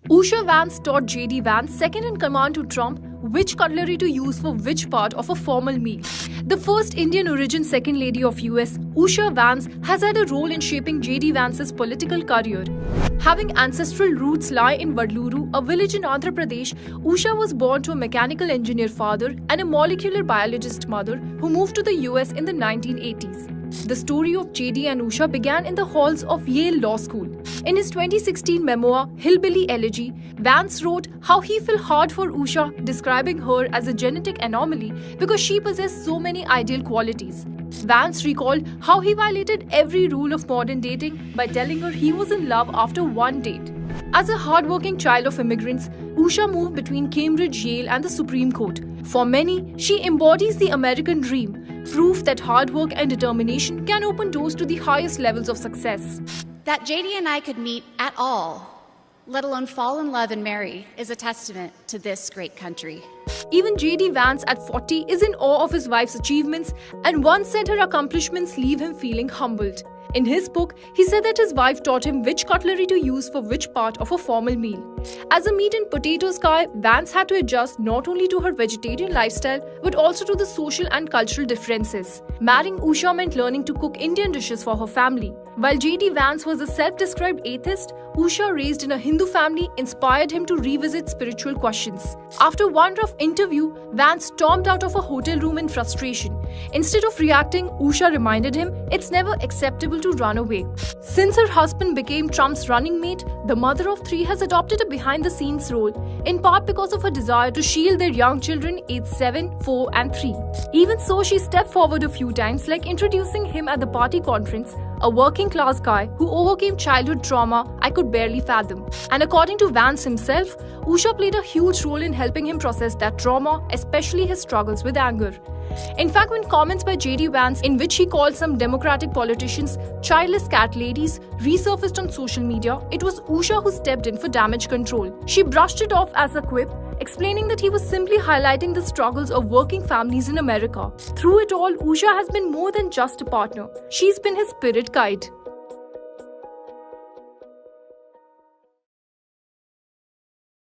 Usha Vance taught J.D. Vance, second in command to Trump, which cutlery to use for which part of a formal meal. The first Indian origin Second Lady of US, Usha Vance, has had a role in shaping J.D. Vance's political career. Having ancestral roots lie in Vadluru, a village in Andhra Pradesh, Usha was born to a mechanical engineer father and a molecular biologist mother who moved to the US in the 1980s. The story of J.D. and Usha began in the halls of Yale Law School. In his 2016 memoir, Hillbilly Elegy, Vance wrote how he felt hard for Usha, describing her as a genetic anomaly because she possessed so many ideal qualities. Vance recalled how he violated every rule of modern dating by telling her he was in love after one date. As a hardworking child of immigrants, Usha moved between Cambridge, Yale, and the Supreme Court. For many, she embodies the American dream, proof that hard work and determination can open doors to the highest levels of success. That JD and I could meet at all, let alone fall in love and marry, is a testament to this great country. Even J.D. Vance at 40 is in awe of his wife's achievements and once said her accomplishments leave him feeling humbled. In his book, he said that his wife taught him which cutlery to use for which part of a formal meal. As a meat and potatoes guy, Vance had to adjust not only to her vegetarian lifestyle but also to the social and cultural differences. Marrying Usha meant learning to cook Indian dishes for her family. While J.D. Vance was a self-described atheist, Usha, raised in a Hindu family, inspired him to revisit spiritual questions. After one rough interview, Vance stormed out of a hotel room in frustration. Instead of reacting, Usha reminded him it's never acceptable to run away. Since her husband became Trump's running mate, the mother of three has adopted a behind-the-scenes role, in part because of her desire to shield their young children aged 7, 4 and 3. Even so, she stepped forward a few times, like introducing him at the party conference, a working-class guy who overcame childhood trauma I could barely fathom. And according to Vance himself, Usha played a huge role in helping him process that trauma, especially his struggles with anger. In fact, when comments by J.D. Vance, in which he called some Democratic politicians childless cat ladies, resurfaced on social media, it was Usha who stepped in for damage control. She brushed it off as a quip, explaining that he was simply highlighting the struggles of working families in America. Through it all, Usha has been more than just a partner. She's been his spirit guide.